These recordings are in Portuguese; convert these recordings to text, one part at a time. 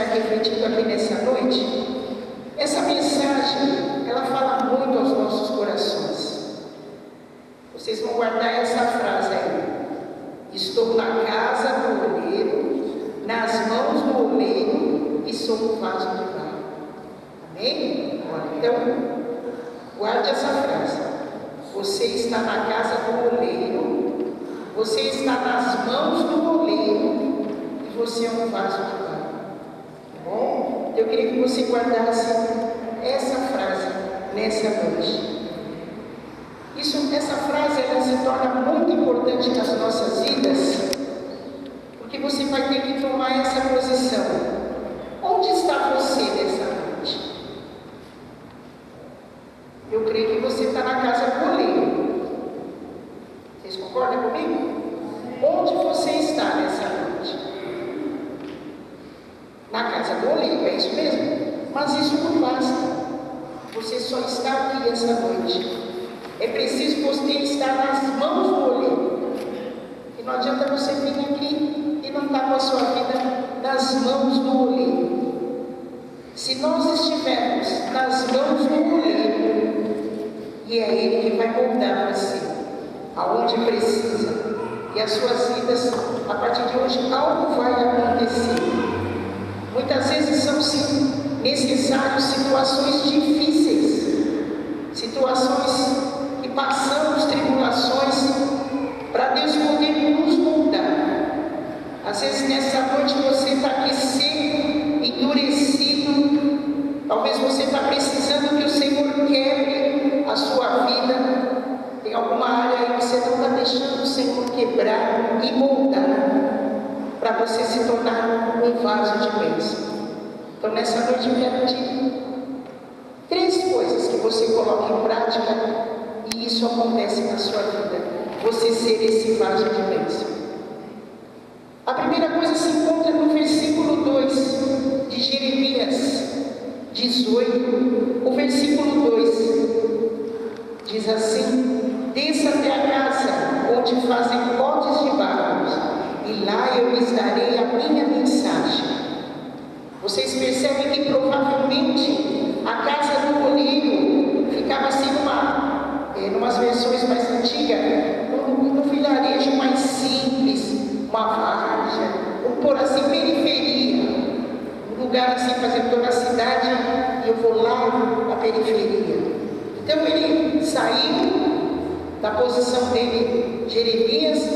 estar refletindo aqui nessa noite, essa mensagem, ela fala muito aos nossos corações. Vocês vão guardar essa frase aí: estou na casa do oleiro, nas mãos do oleiro, e sou um vaso de barro. Amém? Então, guarde essa frase. Você está na casa do oleiro, você está nas mãos do oleiro, e você é um vaso de barro. Tá bom? Eu queria que você guardasse essa frase nessa noite. Essa frase, ela se torna muito importante nas nossas vidas, porque você vai ter que tomar essa posição. Onde está você nessa noite? Eu creio que você está na casa do oleiro. Vocês concordam comigo? Onde você está nessa noite? Na casa do oleiro, é isso mesmo? Mas isso não basta. Você só está aqui essa noite. É preciso você estar nas mãos do oleiro. E não adianta você vir aqui e não estar com a sua vida nas mãos do oleiro. Se nós estivermos nas mãos do oleiro, e é Ele que vai moldar você aonde precisa, e as suas vidas, a partir de hoje, algo vai acontecer. Muitas vezes são sim necessárias situações difíceis, situações que passamos tribulações, para Deus poder nos moldar. Às vezes nessa noite você está aqui seco, endurecido, talvez você está precisando que o Senhor quebre a sua vida. Tem alguma área aí que você não está deixando o Senhor quebrar e moldar, para você se tornar um vaso de bênção. Então nessa noite eu quero pedir 3 coisas que você coloque em prática, e isso acontece na sua vida, você ser esse vaso de bênção. A primeira coisa se encontra no versículo 2 de Jeremias 18. O versículo 2 diz assim: desça até a casa onde fazem potes de barro, e lá eu lhes darei a minha mensagem. Vocês percebem que provavelmente a casa do oleiro ficava assim numas versões mais antigas, num vilarejo mais simples, uma várzea, ou por assim, periferia, um lugar assim, fazendo toda a cidade, e eu vou lá na periferia. Então ele saiu da posição dele, Jeremias, e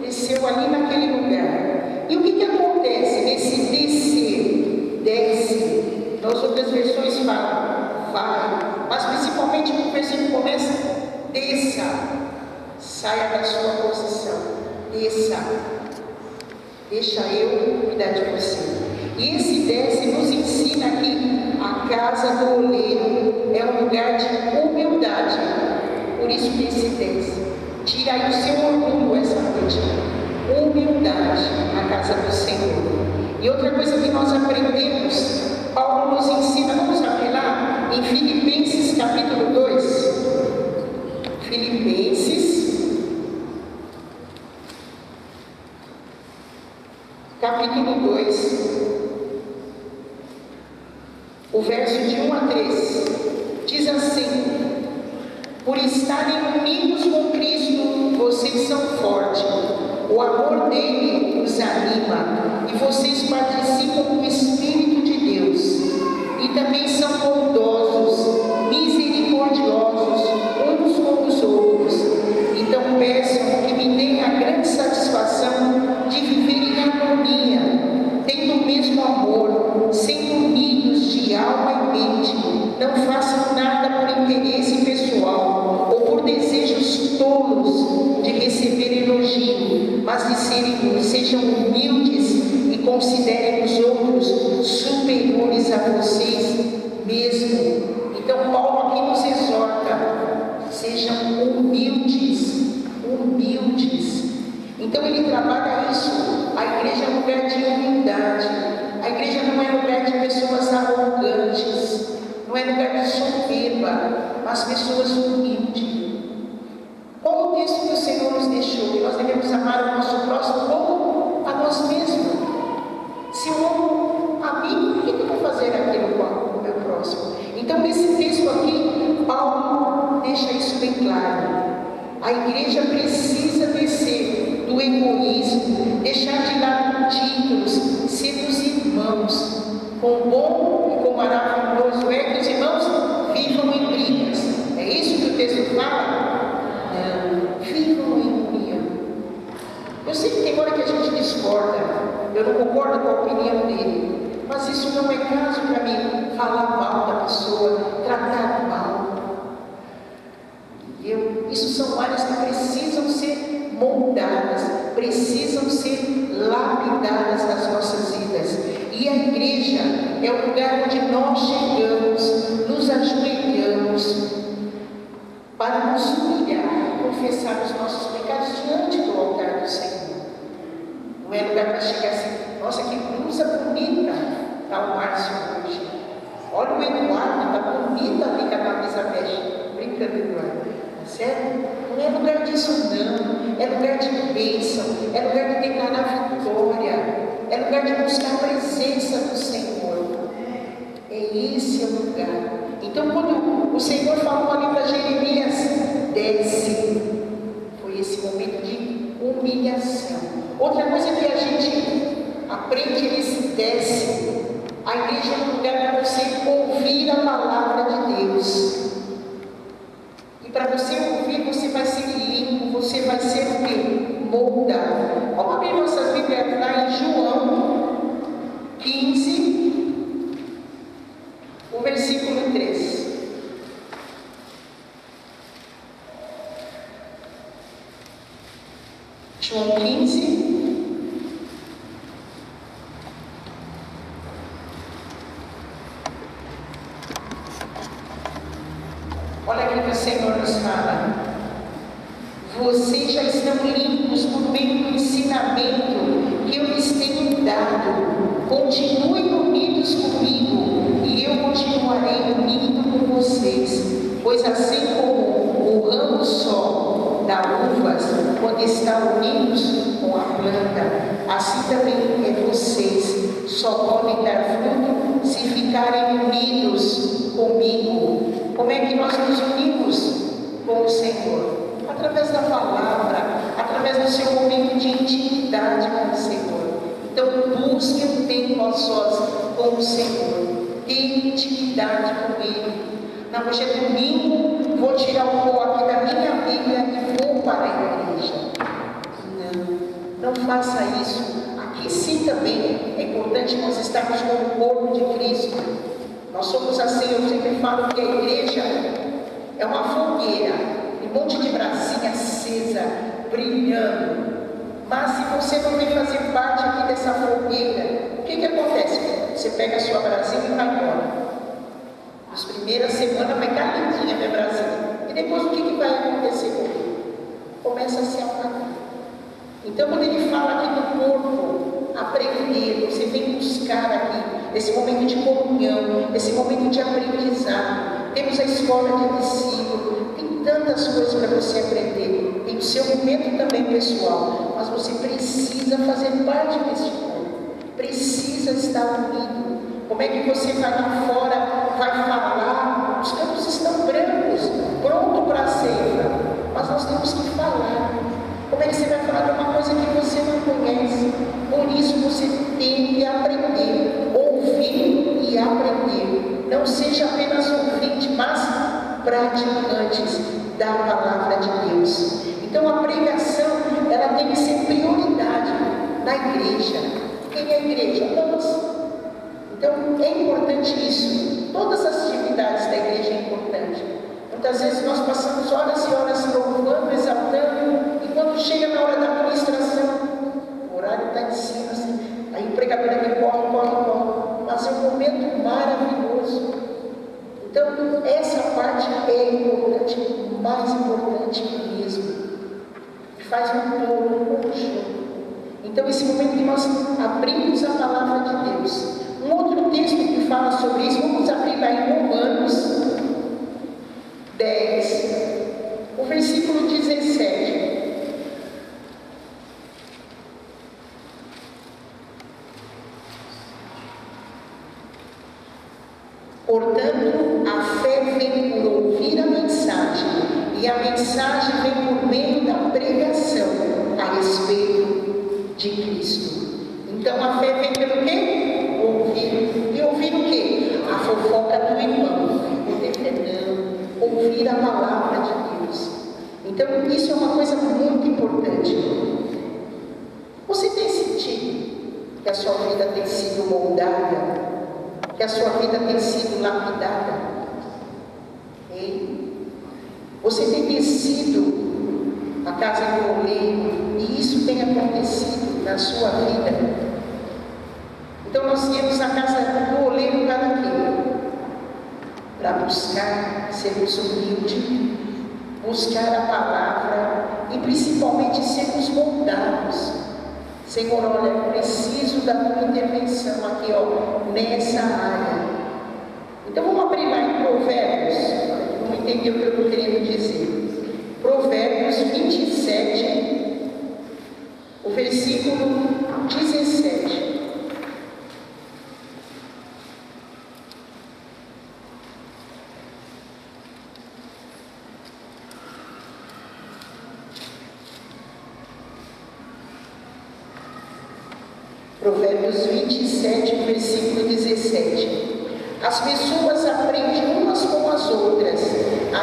desceu ali naquele lugar. E o que acontece nesse descer? Desce. Nas outras versões falam, vai. Mas principalmente o versículo começa: desça, saia da sua posição, desça, deixa eu cuidar de você. E esse desce nos ensina que a casa do oleiro é um lugar de humildade. Por isso que esse desce. Tira aí o seu orgulho essa noite. Humildade na casa do Senhor. E outra coisa que nós aprendemos, Paulo nos ensina, vamos abrir lá em Filipenses capítulo 2. Filipenses capítulo 2, o verso de 1 a 3, diz assim: por estarem unidos com Cristo, vocês são fortes, o amor dele os anima, e vocês participam do Espírito de Deus, e também são bondosos, misericordiosos uns com os outros. Então peçam que me deem a grande satisfação de viver em harmonia, tendo o mesmo amor, sendo unidos de alma e mente. Não façam nada por interesse pessoal ou por desejos tolos de receber elogio, mas sejam humildes e considerem os outros superiores a vocês mesmos. Então Paulo aqui nos exorta: sejam humildes. Então ele trabalha isso. A igreja é um lugar de humildade. A igreja não é lugar de pessoas arrogantes, não é lugar de soberba, mas pessoas humildes. Qual o texto que o Senhor nos deixou? Que nós devemos amar o nosso próximo como a nós mesmos. A igreja precisa descer do egoísmo, deixar de lado títulos, sermos irmãos. Com bom e com maravilhoso é que os irmãos vivam em brigas. É isso que o texto fala? Não, vivam em união. Eu sei que tem hora que a gente discorda, eu não concordo com a opinião dele, mas isso não é caso para mim falar mal da pessoa, tratar mal. Isso são áreas que precisam ser moldadas, precisam ser lapidadas nas nossas vidas. E a igreja é o lugar onde nós chegamos, nos ajoelhamos para nos humilhar, confessar os nossos pecados diante do altar do Senhor. Não é lugar para chegar assim, nossa, que blusa bonita está o Márcio hoje. Olha o Eduardo, está bonita ali com a camisa bege. Brincando, Eduardo. Certo? Não é lugar disso não, é lugar de bênção, é lugar de declarar vitória, é lugar de buscar a presença do Senhor. Esse é o lugar. Então quando o Senhor falou ali para Jeremias, desce, foi esse momento de humilhação. Outra coisa que a gente aprende nesse desce, a igreja é um lugar para você ouvir a palavra de Deus. Para você ouvir, você vai ser limpo, você vai ser o quê? Moldado. Vamos abrir nossas Bíblias lá em João 15, o versículo 3. João 15. Olha aqui que o Senhor nos fala. Vocês já estão limpos por meio do ensinamento que eu lhes tenho dado. Continuem unidos comigo e eu continuarei unido com vocês. Pois assim como o ramo só dá uvas quando está unidos com a planta, assim também é vocês. Só podem dar fruto se ficarem unidos comigo. Como é que nós nos unimos com o Senhor? Através da palavra, através do seu momento de intimidade com o Senhor. Então busque um tempo a sós com o Senhor. Tenha intimidade com Ele. Não, hoje é domingo, vou tirar o pó aqui da minha Bíblia e vou para a igreja. Não faça isso. Aqui sim também é importante nós estarmos com o corpo de Cristo. Nós somos assim, eu sempre falo que a igreja é uma fogueira, um monte de brasinha acesa, brilhando. Mas se você não vem fazer parte aqui dessa fogueira, o que acontece? Você pega a sua brasinha e vai embora. Nas primeiras semanas vai estar lindinha a minha brasinha. E depois o que vai acontecer comigo? Começa a se apagar. Então quando ele fala aqui do corpo, aprender, você vem buscar aqui esse momento de comunhão, esse momento de aprendizado. Temos a escola de discípulo, tem tantas coisas para você aprender, tem o seu momento também pessoal, mas você precisa fazer parte desse corpo, precisa estar unido. Como é que você vai lá fora, vai falar? Os campos estão brancos, pronto para a ceifa, mas nós temos que falar. Como é que você vai falar de uma coisa que você não conhece? Por isso você tem que aprender, ouvir e aprender. Não seja apenas ouvinte, mas praticantes da palavra de Deus. Então a pregação, ela tem que ser prioridade na igreja. Quem é a igreja? Nós. Então é importante isso. Todas as atividades da igreja é importante. Muitas vezes nós passamos horas e horas louvando, exaltando, e quando chega na hora da ministração, o horário está em cima, assim, aí o pregador aqui corre, mas é um momento maravilhoso. Então, essa parte é importante, mais importante mesmo, faz um todo, um conjunto. Então, esse momento que nós abrimos a palavra de Deus. Um outro texto que fala sobre isso, vamos abrir lá em Romanos 10, o versículo 17. Portanto, a fé vem por ouvir a mensagem, E a mensagem vem por meio da pregação a respeito de Cristo. Então a fé vem pelo quê? Ouvir. E ouvir o quê? A fofoca do irmão, o defendendo, ouvir a palavra de Deus. Então isso é uma coisa muito importante. Você tem sentido que a sua vida tem sido moldada? Que a sua vida tem sido lapidada? Hein? Você tem descido a casa do oleiro e isso tem acontecido na sua vida? Então nós temos a casa do oleiro para quê? Para buscar sermos humildes, buscar a palavra e principalmente sermos moldados. Senhor, olha, eu preciso da tua intervenção aqui, ó, nessa área. Então vamos abrir lá em Provérbios. Vamos entender o que eu estou querendo dizer. Provérbios 27, o versículo 17. Provérbios 27, versículo 17. As pessoas aprendem umas com as outras,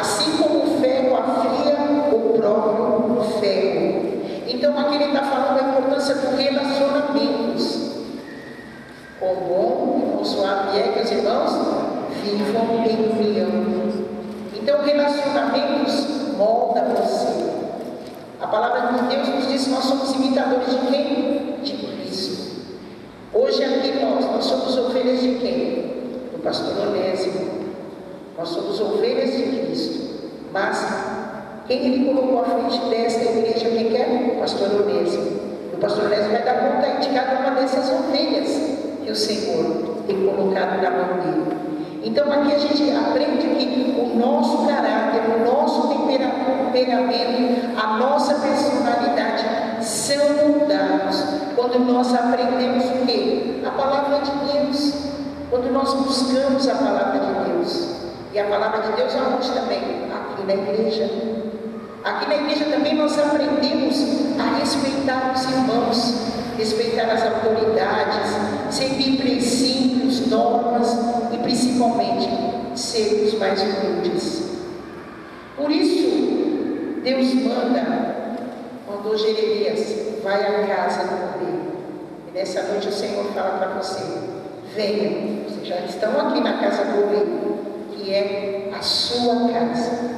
assim como o ferro afia o próprio ferro. Então aqui ele está falando da importância dos relacionamentos. Quão bom e quão suave é que os irmãos vivam em união. Então relacionamentos molda você. A palavra de Deus nos diz que nós somos imitadores de quem? De Cristo. Hoje aqui nós somos ovelhas de quem? Do pastor Onésimo. Nós somos ovelhas de Cristo. Mas quem ele colocou à frente desta igreja, quem é? O pastor Onésimo. O pastor Onésimo vai dar conta de cada uma dessas ovelhas que o Senhor tem colocado na mão dele. Então aqui a gente aprende que o nosso caráter, o nosso temperamento, a nossa personalidade são moldados quando nós aprendemos o quê? A palavra de Deus. Quando nós buscamos a palavra de Deus. E a palavra de Deus aonde também? Aqui na igreja. Aqui na igreja também nós aprendemos a respeitar os irmãos, respeitar as autoridades, seguir princípios, normas e principalmente sermos mais humildes. Por isso, Deus mandou Jeremias, vai à casa do rei. E nessa noite o Senhor fala para você, venham, vocês já estão aqui na casa do rei, que é a sua casa.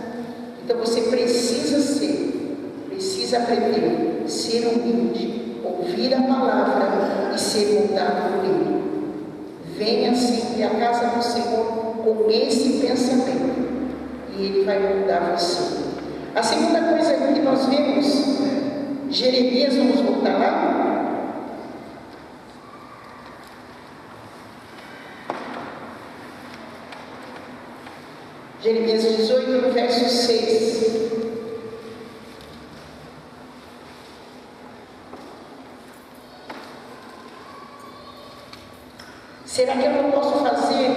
Então você precisa aprender, ser humilde, ouvir a palavra e ser moldado por ele. Venha sempre à casa do Senhor com esse pensamento e ele vai mudar você. A segunda coisa que nós vemos, Jeremias, vamos voltar lá? Jeremias 18, no verso 6. Será que eu não posso fazer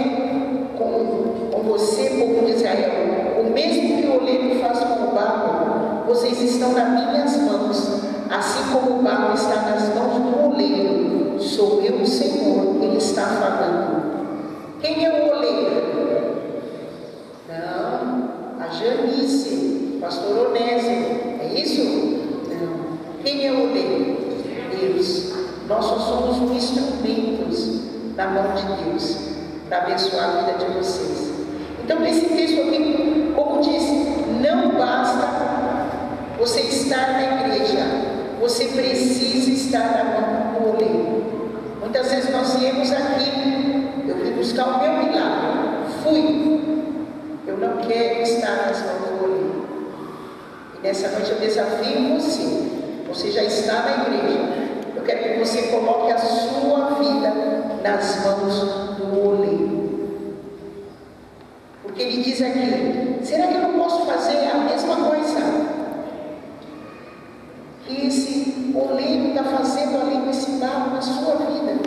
com você, povo de Israel, o mesmo que o oleiro faz com o barro? Vocês estão nas minhas mãos, assim como o barro está nas mãos do oleiro. Sou eu, o Senhor, ele está falando. Quem é o oleiro? Não, a Janice, pastor Onésimo, é isso? Não. Quem é o oleiro? Deus. Nós só somos instrumentos na mão de Deus para abençoar a vida de vocês. Então nesse texto aqui, como diz, não basta você estar na igreja, você precisa estar na mão do oleiro. Muitas vezes nós viemos aqui, eu vim buscar o meu milagre, fui, eu não quero estar nas mãos do oleiro. E nessa noite eu desafio você já está na igreja, eu quero que você coloque a sua vida nas mãos do oleiro. Porque ele diz aqui, será que eu não posso fazer a mesma coisa que esse oleiro está fazendo ali com esse barro na sua vida?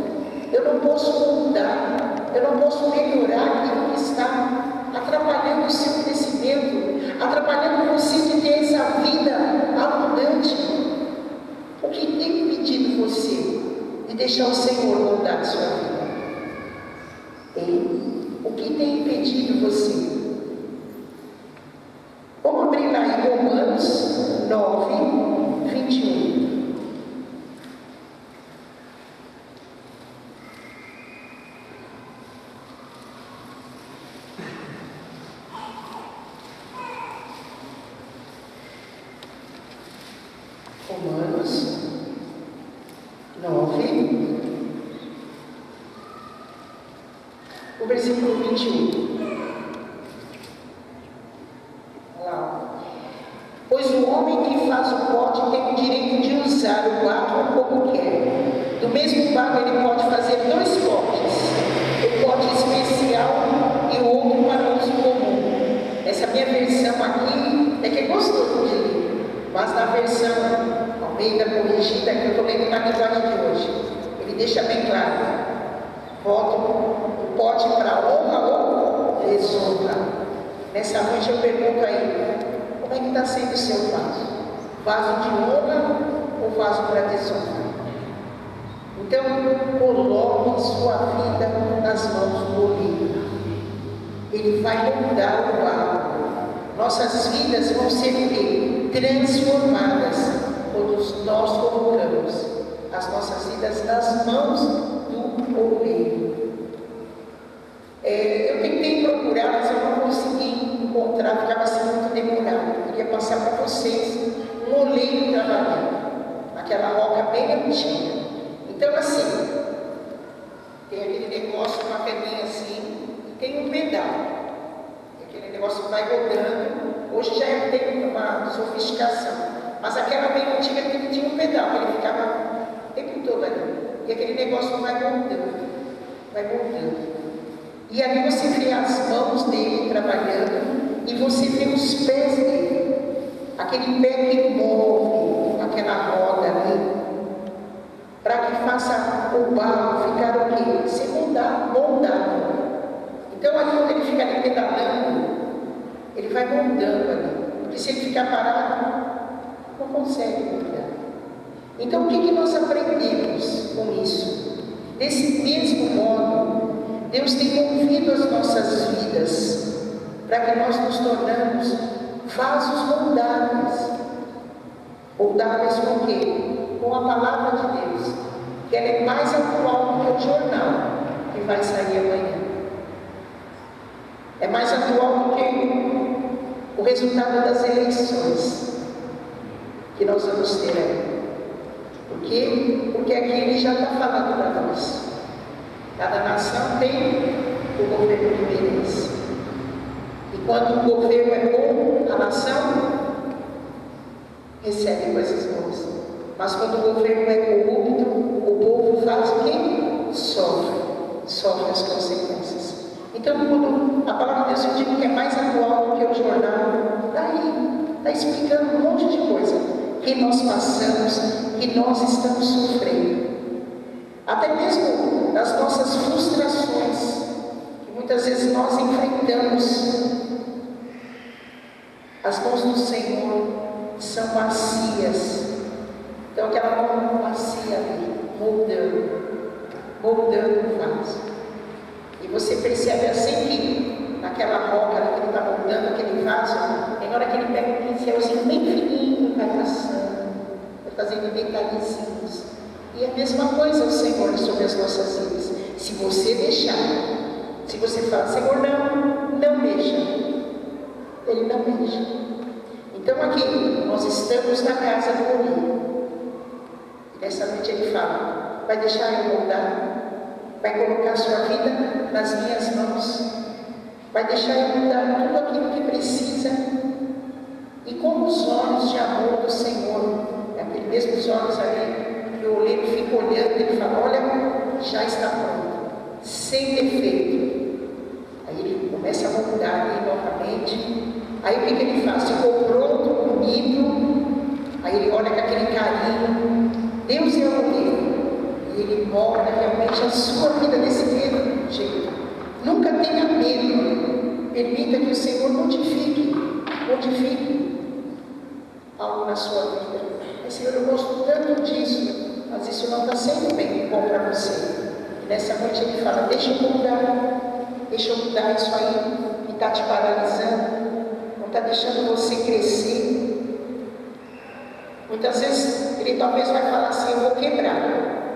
Eu não posso mudar, eu não posso melhorar aquilo que está atrapalhando o seu crescimento, atrapalhando você deixar o Senhor moldar a sua vida. O que tem impedido você? Vamos abrir lá em Romanos 9, 21. Romanos 9, o versículo 21. Olha lá. Pois o homem que faz o pote tem o direito de usar o barro como quer. Do mesmo barro ele pode fazer 2 potes, o pote especial e o outro para uso comum. Essa minha versão aqui é que é gostoso de ler, mas na versão Almeida corrigida, que eu estou lendo na linguagem de hoje, ele deixa bem claro: bota o pote para honra ou desonra. Nessa noite eu pergunto aí: como é que está sendo o seu vaso? Vaso de honra ou vaso para desonra? Então, coloque sua vida nas mãos do oleiro. Ele vai mudar o barro. Nossas vidas vão ser transformadas quando nós colocamos as nossas vidas nas mãos do oleiro. Eu tentei procurar, mas eu não consegui encontrar, ficava assim muito demorado. Eu queria passar para vocês um oleiro trabalhando naquela roca bem antiga. Então, assim, tem aquele negócio, uma pedrinha assim, e tem um pedal. Aquele negócio que vai rodando. Hoje já tem uma sofisticação, mas aquela bem antiga que tinha um pedal, que ele ficava o tempo todo ali. E aquele negócio vai moldando, vai moldando. E ali você vê as mãos dele trabalhando e você vê os pés dele. Aquele pé que move aquela roda ali, para que faça o barro ficar o quê? Ser moldado. Então ali quando ele fica ali pedalando, ele vai moldando ali. Porque se ele ficar parado, não consegue moldar. Então o que nós aprendemos com isso? Desse mesmo modo, Deus tem movido as nossas vidas para que nós nos tornamos vasos moldáveis. Moldáveis com o quê? Com a palavra de Deus, que ela é mais atual do que o jornal que vai sair amanhã. É mais atual do que o resultado das eleições que nós vamos ter aí. Por quê? Porque aqui ele já está falando para nós. Cada nação tem o governo que merece. E quando o governo é bom, a nação recebe coisas boas. Mas quando o governo é corrupto, o povo faz o quê? Sofre as consequências. Então, quando a palavra de Deus eu digo que é mais atual do que o jornal, está explicando um monte de coisa que nós passamos, que nós estamos sofrendo. Até mesmo das nossas frustrações, que muitas vezes nós enfrentamos. As mãos do Senhor são macias. Então aquela mão macia ali, moldando o vaso. E você percebe assim que naquela roca que ele está moldando aquele vaso, tem hora que ele pega um pincelzinho bem fininho, vai passando, vai fazendo detalhezinhos. E a mesma coisa o Senhor sobre as nossas vidas. Se você deixar, se você falar, Senhor, não mexa, Ele não mexe. Então aqui, nós estamos na casa do oleiro. E nessa noite Ele fala, vai deixar eu moldar? Vai colocar a sua vida nas minhas mãos? Vai deixar eu mudar tudo aquilo que precisa? E com os olhos de amor do Senhor, aqueles mesmos olhos ali, que o oleiro fica olhando e ele fala, olha, já está pronto, sem defeito. Aí ele começa a moldar ali novamente. Aí o que ele faz? Ficou pronto, bonito. Aí ele olha com aquele carinho. Deus é o oleiro. E ele molda realmente a sua vida desse mesmo jeito. Nunca tenha medo. Permita que o Senhor modifique algo na sua vida. Mas, Senhor, eu gosto tanto disso, mas isso não está sendo bem bom para nessa noite Ele fala, deixa eu mudar isso aí que está te paralisando, não está deixando você crescer. Muitas vezes Ele talvez vai falar assim, eu vou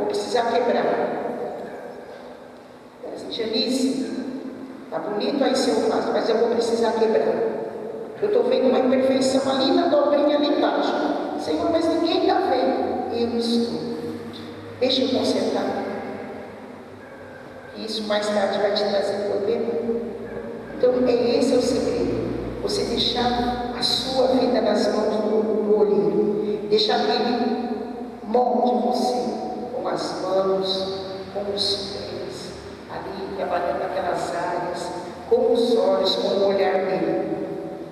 precisar quebrar. Janice, está bonito aí seu vaso, mas eu vou precisar quebrar. Eu estou vendo uma imperfeição ali na dobrinha ali embaixo. Senhor, mas ninguém está vendo. Eu estou. Deixa eu consertar. E isso mais tarde vai te trazer problema. Então, esse é o segredo. Você deixar a sua vida nas mãos do olheiro. Deixar que Ele molde você com as mãos, com os pés, ali trabalhando naquelas áreas, com os olhos, com o olhar dele.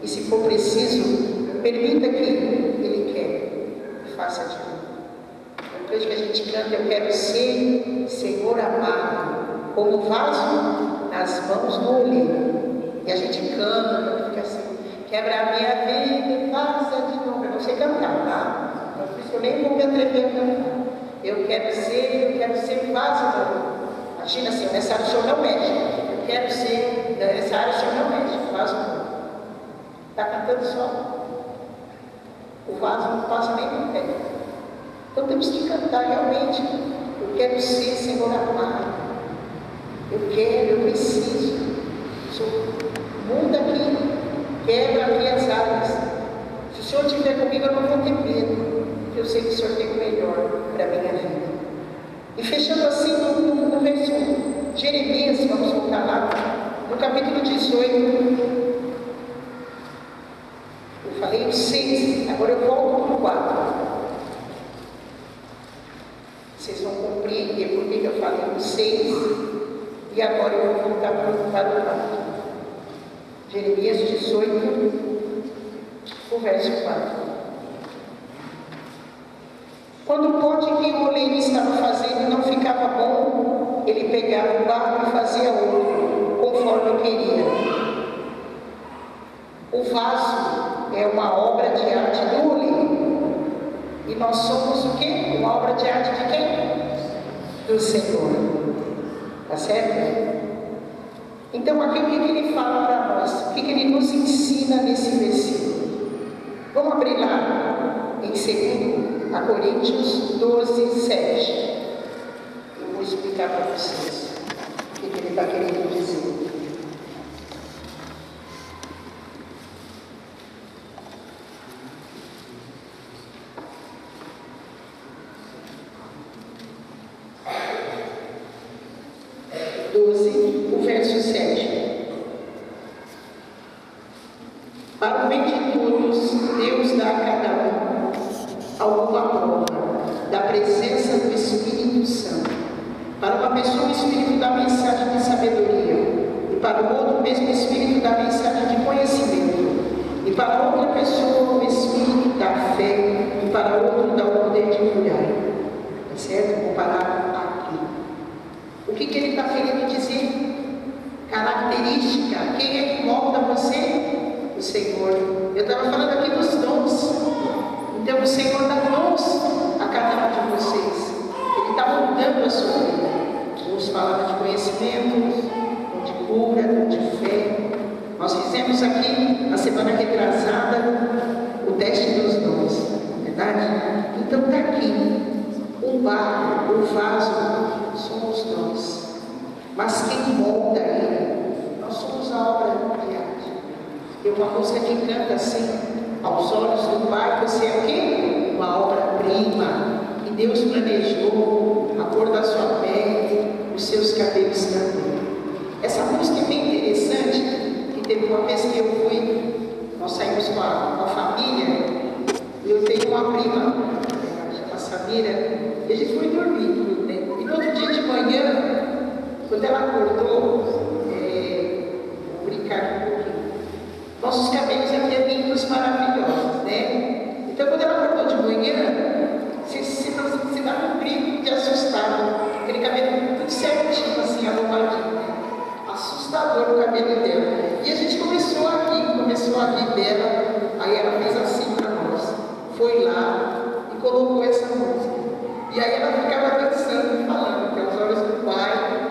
E se for preciso, permita que Ele quer e faça de novo. Eu vejo que a gente canta, eu quero ser Senhor amado, como vaso nas mãos do olheiro. E a gente canta, fica assim, quebra a minha vida e faça de novo. Eu não sei cantar, tá? Por isso eu nem vou me atrever a cantar. Eu quero ser vaso novo. Imagina assim, nessa área o senhor não mexe. Eu quero ser, nessa área o senhor não mexe, vaso novo. Está cantando só. O vaso não passa nem no pé. Então temos que cantar realmente. Eu quero ser Senhor amado. Eu preciso. Muda aqui. Quebra aqui as áreas. Se o Senhor estiver comigo, eu não vou ter medo. Porque eu sei que o Senhor tem o melhor para a minha vida. E fechando assim no verso Jeremias, vamos voltar lá, no capítulo 18. Eu falei o 6, agora eu volto para o 4. Vocês vão compreender por que eu falei o 6 e agora eu vou voltar para o 4. Jeremias 18, o verso 4. Quando o pote que o oleiro estava fazendo não ficava bom, ele pegava o barro e fazia outro, conforme queria. O vaso é uma obra de arte do oleiro. E nós somos o quê? Uma obra de arte de quem? Do Senhor. Tá certo? Então aqui o que ele fala para nós? O que ele nos ensina nesse versículo? Vamos abrir lá em 2 Coríntios 12, 7. Eu vou explicar para vocês o que ele está querendo dizer. O verso 7. Para o bem de todos, Deus dá a cada um alguma prova da presença do Espírito Santo. Para uma pessoa, o Espírito da mensagem de sabedoria, e para o outro, o mesmo Espírito da mensagem de conhecimento, e para outra pessoa, o Espírito da fé, e para outro, dá o poder de curar. Tá certo? Vou parar aqui. O que ele está querendo dizer? Característica. Quem é que molda você? O Senhor. Eu estava falando aqui dos dons. Então o Senhor dá dons a cada um de vocês. Ele está moldando a sua vida. Uns palavras de conhecimento, dom de cura, dom de fé. Nós fizemos aqui na semana retrasada o teste dos dons. Verdade? Então está aqui. O barro, o vaso, somos nós. Mas quem molda ele? Nós somos a obra de arte. Tem uma música que canta assim: aos olhos do Pai, você é o quê? Uma obra-prima que Deus planejou, a cor da sua pele, os seus cabelos também. Essa música é bem interessante, que teve uma vez que eu fui, nós saímos com a família, e eu tenho uma prima, a Samira, e a gente foi dormir, né? E no outro dia de manhã, quando ela acordou, vou brincar aqui um pouquinho, nossos cabelos aqui é lindos, maravilhosos, né? Então quando ela acordou de manhã, se dava um brinco de assustado, aquele cabelo tudo certinho, assim, arrumadinho, né? Assustador o cabelo dela. E a gente começou a rir dela, aí ela fez assim para nós, foi lá e colocou essa música. E aí ela ficava dançando e falando que aos olhos do Pai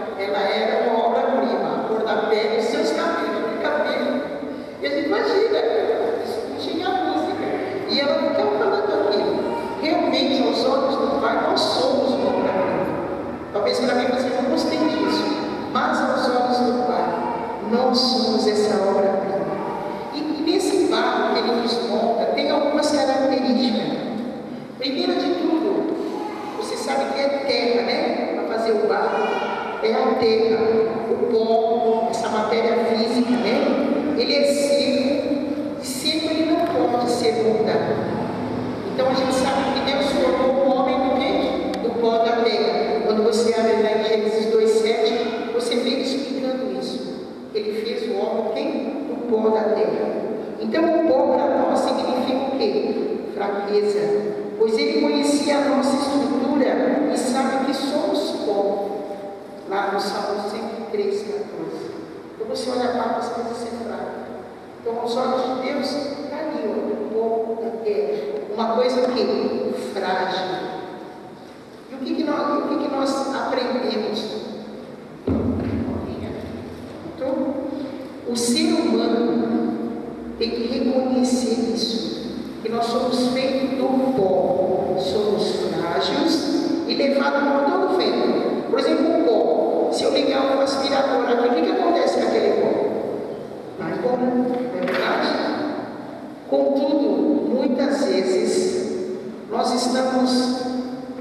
a terra, o pó, essa matéria física, né? Ele é seco, e seco ele não pode ser moldado. Então a gente sabe que Deus formou o homem do quê? Do pó da terra. Quando você abre lá em Gênesis 2:7, você vê ele explicando isso. Ele fez o homem quem? Do pó da terra. Então o pó para nós significa o quê? Fraqueza. Pois ele conhecia a nossa estrutura e sabe que somos pó. Lá no Salmo 103:14. Então você olha para as coisas ser fraca. Então aos olhos de Deus, está ali, o pó da terra. Uma coisa o quê? Frágil. E o que nós aprendemos? Então, o ser humano tem que reconhecer isso. Que nós somos feitos do pó, somos frágeis e levados por todo vento. Por exemplo, o pó. Se eu ligar um aspirador aqui, o que acontece com aquele pó? Vai embora, não é verdade? Contudo, muitas vezes nós estamos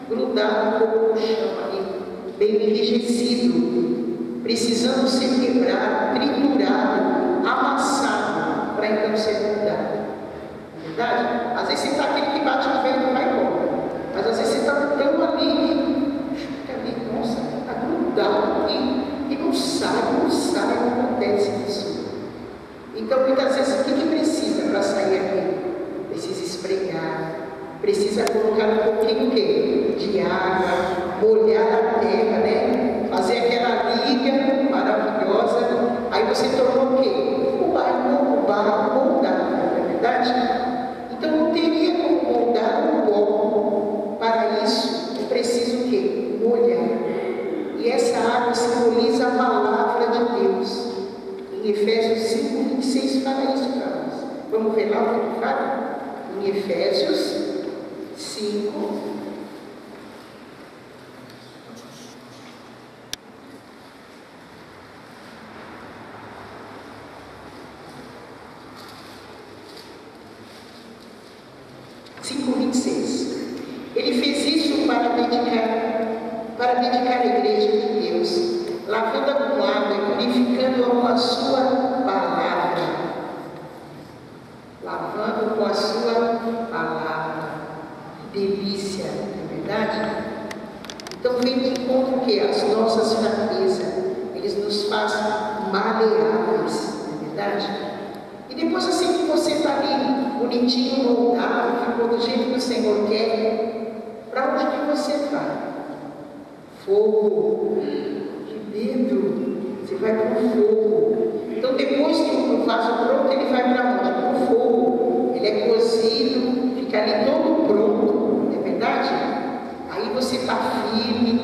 grudados com o chão ali, bem enrijecido, precisando ser quebrado, triturado, amassado, para então ser moldado. Verdade? Às vezes você está aquele que bate no vento e vai embora. Mas às vezes você está tão ali, fica ali, nossa, está grudado aqui e não sai, não acontece isso. Então muitas vezes o que precisa para sair aqui? Precisa esfregar, precisa colocar um pouquinho de água, molhar a terra, né? Fazer aquela liga maravilhosa. Aí você tornou o quê? O barro moldado, não é verdade? Então não teria como moldar um pó. Para isso, é preciso o quê? Molhar. E essa água simboliza a palavra de Deus. Em Efésios 5:26 fala isso para nós. Vamos ver lá o que fala? Em Efésios 5. Ele fez isso para dedicar a igreja de Deus, lavando-a com água e purificando-a com a sua palavra. Lavando com a sua palavra. Que delícia, não é verdade? Então vem de encontro que as nossas fraquezas, eles nos fazem maleáveis, não é verdade? E depois assim que você está ali, bonitinho, moldado, ficou do jeito que o Senhor quer, para onde que você vai? Fogo. Que medo! Você vai para o fogo. Então depois que o vaso pronto, ele vai para onde? Para o fogo. Ele é cozido, fica ali todo pronto, não é verdade? Aí você está firme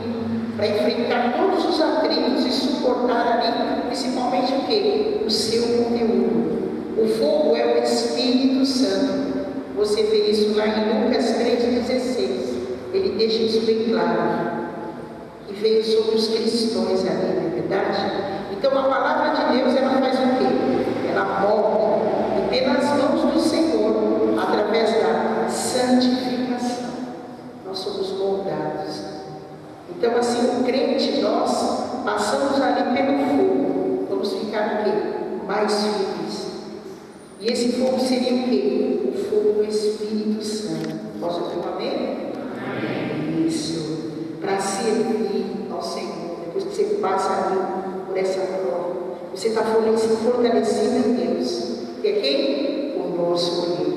para enfrentar todos os atritos e suportar ali, principalmente o quê? O seu conteúdo. O fogo é o Espírito Santo. Você vê isso lá em Lucas 3,16. Ele deixa isso bem claro. E veio sobre os cristãos ali, não é verdade? Então a palavra de Deus, ela faz o quê? Ela molda. E pelas mãos do Senhor, através da santificação, nós somos moldados. Então assim, o crente, nós passamos ali pelo fogo. Vamos ficar o quê? Mais firmes. E esse fogo seria o quê? O fogo do Espírito Santo. Posso ter um amém? Amém. Isso. Para servir ao Senhor. Depois que você passa ali por essa prova, você está fortalecido em Deus. Que é quem? O nosso Deus.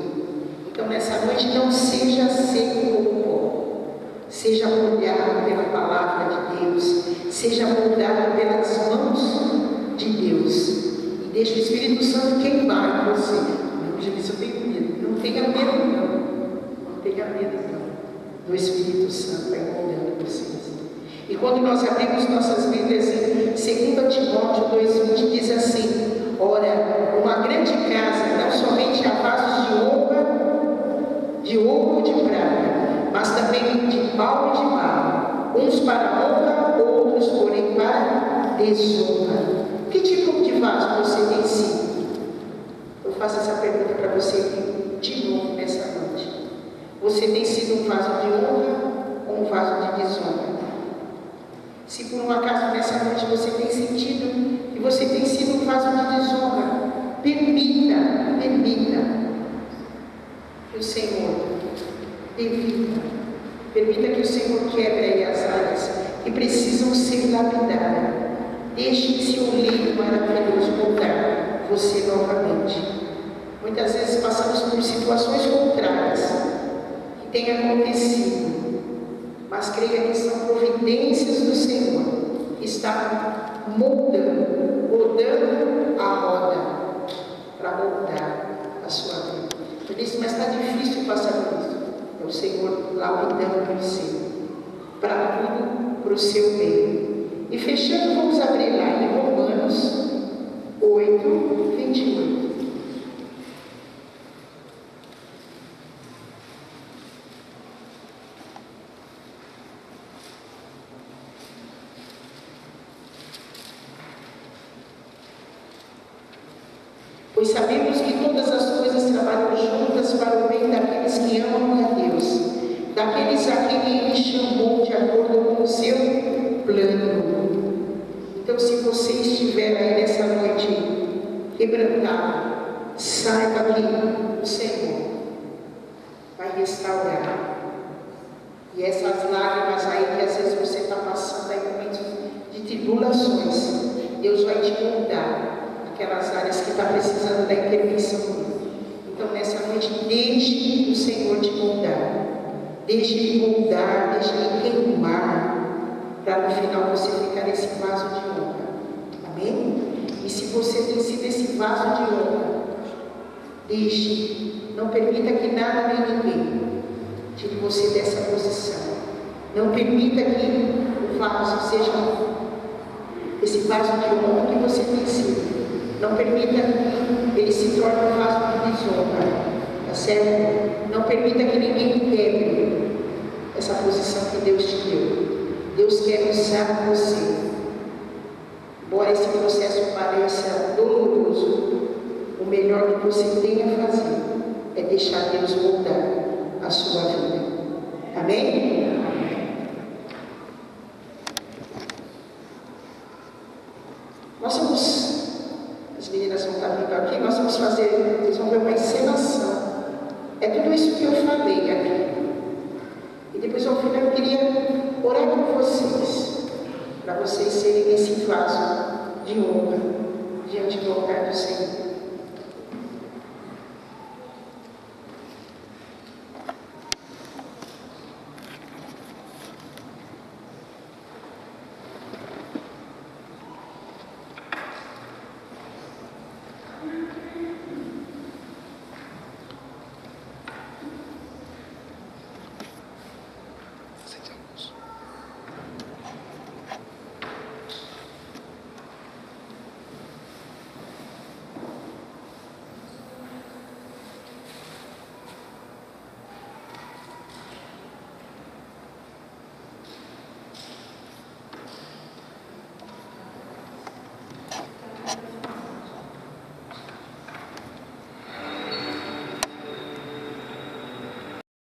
Então nessa noite não seja seco como pó. Seja molhado pela palavra de Deus. Seja moldado pelas mãos de Deus. Deixa o Espírito Santo queimar em você. Eu já disse, eu tenho medo. Não tenha medo, não. Não tenha medo, não. Do Espírito Santo vai moldando vocês. E quando nós abrimos nossas Bíblias em 2 Timóteo 2,20, diz assim: ora, uma grande casa não somente há vasos de ouro ou de prata, mas também de pau e de barro, uns para honra, outros, porém, para desonra. Que tipo de vaso você tem sido? Eu faço essa pergunta para você de novo nessa noite. Você tem sido um vaso de honra ou um vaso de desonra? Se por um acaso nessa noite você tem sentido que você tem sido um vaso de desonra, permita que o Senhor permita que o Senhor quebre aí as áreas que precisam ser lapidadas. Deixe que seu oleiro maravilhoso moldar você novamente. Muitas vezes passamos por situações contrárias que têm acontecido, mas creia que são providências do Senhor que está rodando a roda para moldar a sua vida. Eu disse, mas está difícil passar por isso. É o Senhor lapidando você para tudo, para o seu bem. E fechando, vamos abrir lá em Romanos 8, 28. Pois sabemos que todas as coisas trabalham juntas para o bem daqueles que amam a Deus, daqueles a quem Ele chamou de acordo com o seu plano. Então, se você estiver aí nessa noite quebrantado, saiba que o Senhor vai restaurar. E essas lágrimas aí que às vezes você está passando aí momentos de tribulações, Deus vai te moldar aquelas áreas que está precisando da intervenção dele. Então, nessa noite, deixe o Senhor te moldar. Deixe Ele moldar, deixe Ele queimar, para no final você ficar nesse vaso de honra. Amém? E se você tem sido esse vaso de honra, deixe, não permita que nada nem ninguém tire você dessa posição. Não permita que o vaso seja esse vaso de honra que você tem sido. Não permita que ele se torne um vaso de desonra, tá certo? Não permita que ninguém quebre essa posição que Deus te deu. Deus quer usar você. Embora esse processo pareça doloroso, o melhor que você tem a fazer é deixar Deus moldar a sua vida. Amém? Nós vamos... As meninas vão estar vindo aqui, nós vamos fazer, vocês vão ver uma encenação. É tudo isso que eu falei aqui. E depois ao final eu queria orar por vocês, para vocês serem esse vaso de honra diante do altar do Senhor.